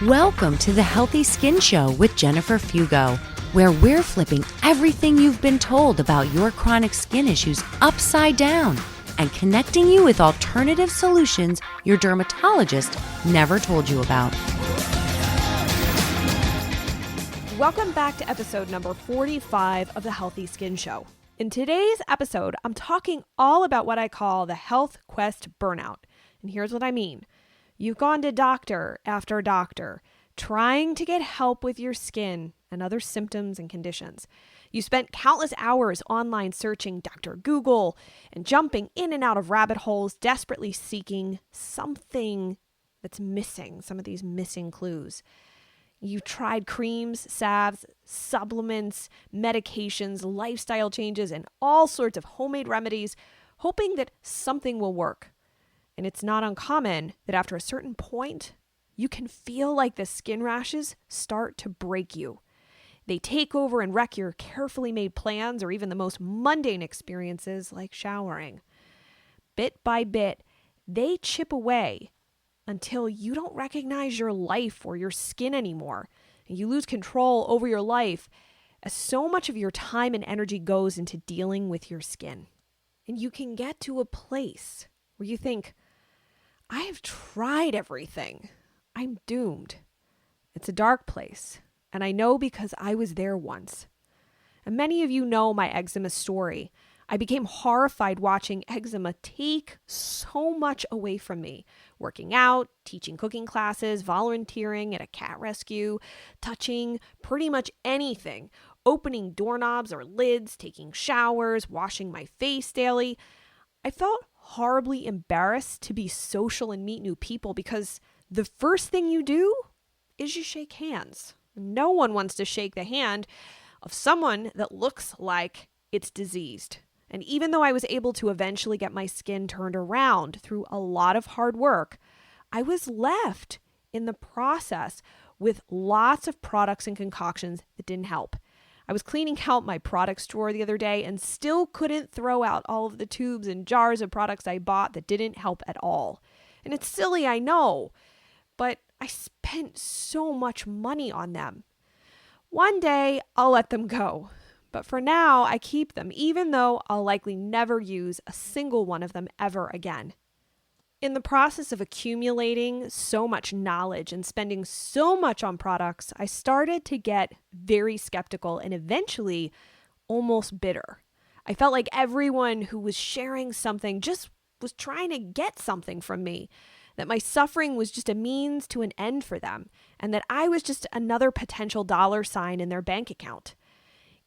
Welcome to the Healthy Skin Show with Jennifer Fugo, where we're flipping everything you've been told about your chronic skin issues upside down and connecting you with alternative solutions your dermatologist never told you about. Welcome back to episode number 45 of the Healthy Skin Show. In today's episode, I'm talking all about what I call the health quest burnout. And here's what I mean. You've gone to doctor after doctor, trying to get help with your skin and other symptoms and conditions. You spent countless hours online searching Dr. Google and jumping in and out of rabbit holes, desperately seeking something that's missing, some of these missing clues. You've tried creams, salves, supplements, medications, lifestyle changes, and all sorts of homemade remedies, hoping that something will work. And it's not uncommon that after a certain point, you can feel like the skin rashes start to break you. They take over and wreck your carefully made plans or even the most mundane experiences like showering. Bit by bit, they chip away until you don't recognize your life or your skin anymore. And you lose control over your life as so much of your time and energy goes into dealing with your skin. And you can get to a place where you think, I have tried everything. I'm doomed. It's a dark place, and I know because I was there once. And many of you know my eczema story. I became horrified watching eczema take so much away from me. Working out, teaching cooking classes, volunteering at a cat rescue, touching pretty much anything, opening doorknobs or lids, taking showers, washing my face daily. I felt horribly embarrassed to be social and meet new people because the first thing you do is you shake hands. No one wants to shake the hand of someone that looks like it's diseased. And even though I was able to eventually get my skin turned around through a lot of hard work, I was left in the process with lots of products and concoctions that didn't help. I was cleaning out my products drawer the other day and still couldn't throw out all of the tubes and jars of products I bought that didn't help at all. And it's silly, I know, but I spent so much money on them. One day, I'll let them go. But for now, I keep them, even though I'll likely never use a single one of them ever again. In the process of accumulating so much knowledge and spending so much on products, I started to get very skeptical and eventually almost bitter. I felt like everyone who was sharing something just was trying to get something from me, that my suffering was just a means to an end for them, and that I was just another potential dollar sign in their bank account.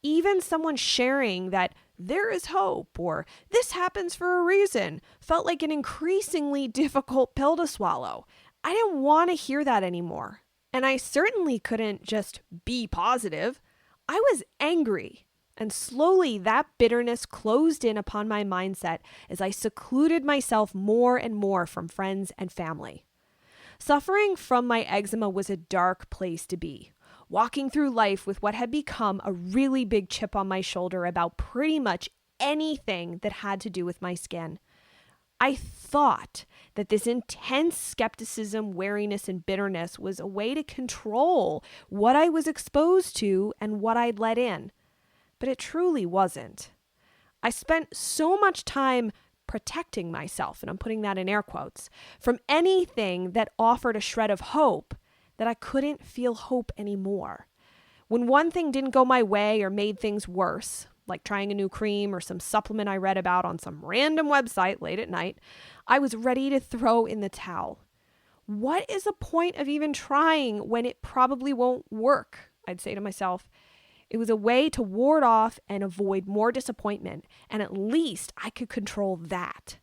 Even someone sharing that there is hope or this happens for a reason felt like an increasingly difficult pill to swallow. I didn't want to hear that anymore. And I certainly couldn't just be positive. I was angry. And slowly that bitterness closed in upon my mindset as I secluded myself more and more from friends and family. Suffering from my eczema was a dark place to be. Walking through life with what had become a really big chip on my shoulder about pretty much anything that had to do with my skin. I thought that this intense skepticism, wariness, and bitterness was a way to control what I was exposed to and what I'd let in. But it truly wasn't. I spent so much time protecting myself, and I'm putting that in air quotes, from anything that offered a shred of hope that I couldn't feel hope anymore. When one thing didn't go my way or made things worse, like trying a new cream or some supplement I read about on some random website late at night, I was ready to throw in the towel. What is the point of even trying when it probably won't work? I'd say to myself. It was a way to ward off and avoid more disappointment, and at least I could control that.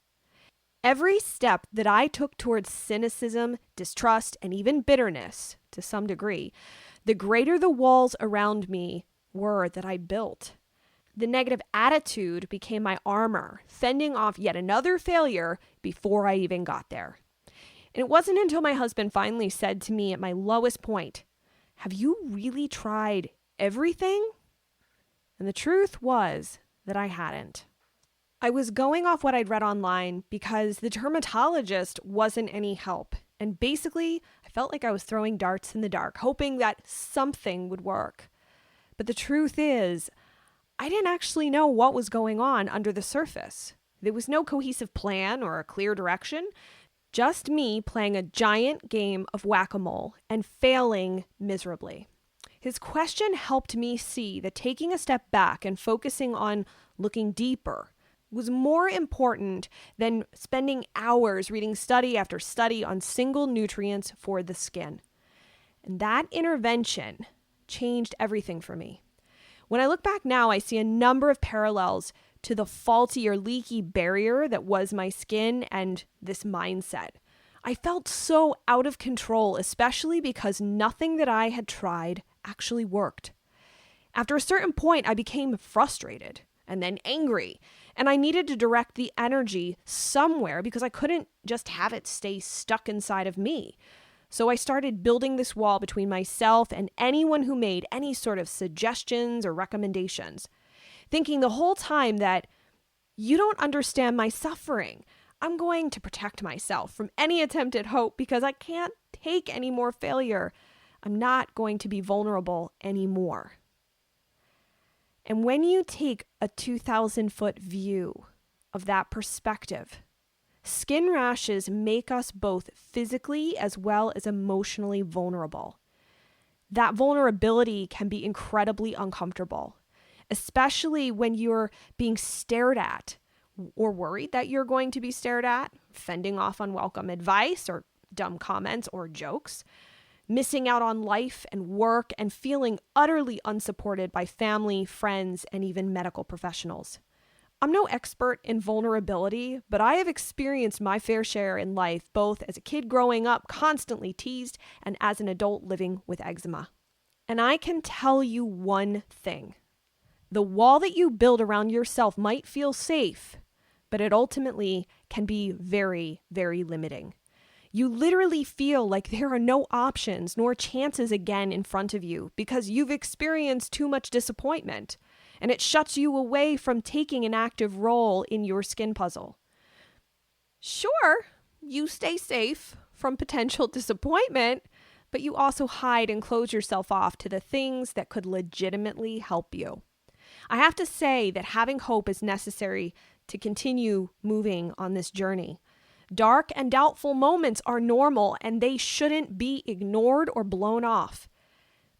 Every step that I took towards cynicism, distrust, and even bitterness, to some degree, the greater the walls around me were that I built. The negative attitude became my armor, fending off yet another failure before I even got there. And it wasn't until my husband finally said to me at my lowest point, "Have you really tried everything?" And the truth was that I hadn't. I was going off what I'd read online because the dermatologist wasn't any help. And basically, I felt like I was throwing darts in the dark, hoping that something would work. But the truth is, I didn't actually know what was going on under the surface. There was no cohesive plan or a clear direction, just me playing a giant game of whack-a-mole and failing miserably. His question helped me see that taking a step back and focusing on looking deeper was more important than spending hours reading study after study on single nutrients for the skin. And that intervention changed everything for me. When I look back now, I see a number of parallels to the faulty or leaky barrier that was my skin and this mindset. I felt so out of control, especially because nothing that I had tried actually worked. After a certain point, I became frustrated and then angry, and I needed to direct the energy somewhere because I couldn't just have it stay stuck inside of me. So I started building this wall between myself and anyone who made any sort of suggestions or recommendations, thinking the whole time that you don't understand my suffering. I'm going to protect myself from any attempt at hope because I can't take any more failure. I'm not going to be vulnerable anymore. And when you take a 2,000-foot view of that perspective, skin rashes make us both physically as well as emotionally vulnerable. That vulnerability can be incredibly uncomfortable, especially when you're being stared at or worried that you're going to be stared at, fending off unwelcome advice or dumb comments or jokes, missing out on life and work, and feeling utterly unsupported by family, friends, and even medical professionals. I'm no expert in vulnerability, but I have experienced my fair share in life, both as a kid growing up, constantly teased, and as an adult living with eczema. And I can tell you one thing. The wall that you build around yourself might feel safe, but it ultimately can be very, very limiting. You literally feel like there are no options nor chances again in front of you because you've experienced too much disappointment, and it shuts you away from taking an active role in your skin puzzle. Sure, you stay safe from potential disappointment, but you also hide and close yourself off to the things that could legitimately help you. I have to say that having hope is necessary to continue moving on this journey. Dark and doubtful moments are normal and they shouldn't be ignored or blown off.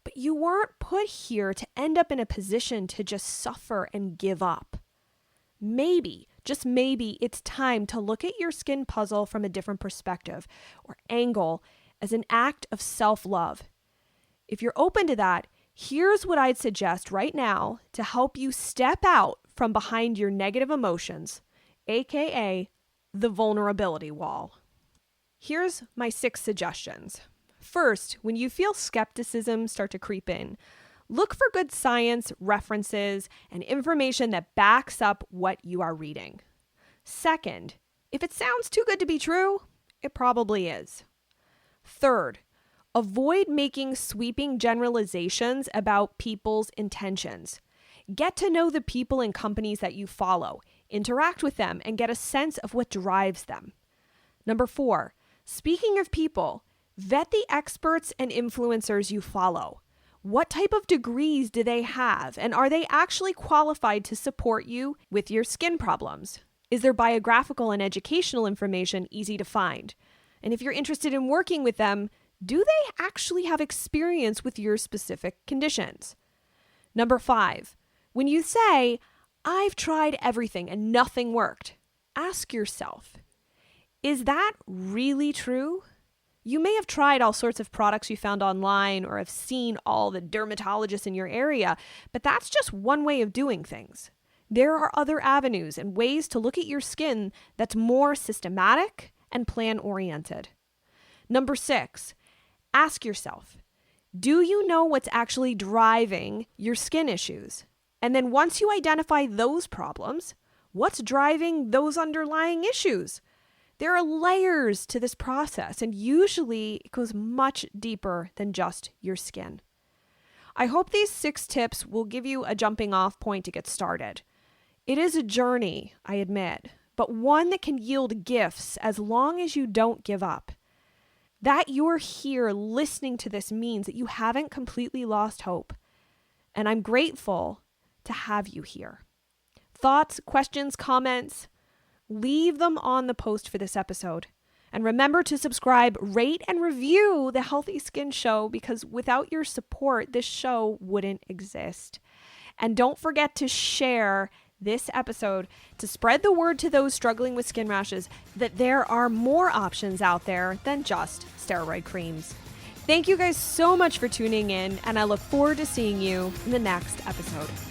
But you weren't put here to end up in a position to just suffer and give up. Maybe, just maybe, it's time to look at your skin puzzle from a different perspective or angle as an act of self-love. If you're open to that, here's what I'd suggest right now to help you step out from behind your negative emotions, aka the vulnerability wall. Here's my 6 suggestions. First, when you feel skepticism start to creep in, look for good science, references, and information that backs up what you are reading. Second, if it sounds too good to be true, it probably is. Third, avoid making sweeping generalizations about people's intentions. Get to know the people and companies that you follow, interact with them, and get a sense of what drives them. Number 4, speaking of people, vet the experts and influencers you follow. What type of degrees do they have, and are they actually qualified to support you with your skin problems? Is their biographical and educational information easy to find? And if you're interested in working with them, do they actually have experience with your specific conditions? Number 5, when you say, I've tried everything and nothing worked, ask yourself, is that really true? You may have tried all sorts of products you found online or have seen all the dermatologists in your area, but that's just one way of doing things. There are other avenues and ways to look at your skin that's more systematic and plan-oriented. Number 6, ask yourself, do you know what's actually driving your skin issues? And then once you identify those problems, what's driving those underlying issues? There are layers to this process, and usually it goes much deeper than just your skin. I hope these 6 tips will give you a jumping off point to get started. It is a journey, I admit, but one that can yield gifts as long as you don't give up. That you're here listening to this means that you haven't completely lost hope. And I'm grateful to have you here. Thoughts, questions, comments, leave them on the post for this episode. And remember to subscribe, rate, and review the Healthy Skin Show, because without your support, this show wouldn't exist. And don't forget to share this episode to spread the word to those struggling with skin rashes that there are more options out there than just steroid creams. Thank you guys so much for tuning in, and I look forward to seeing you in the next episode.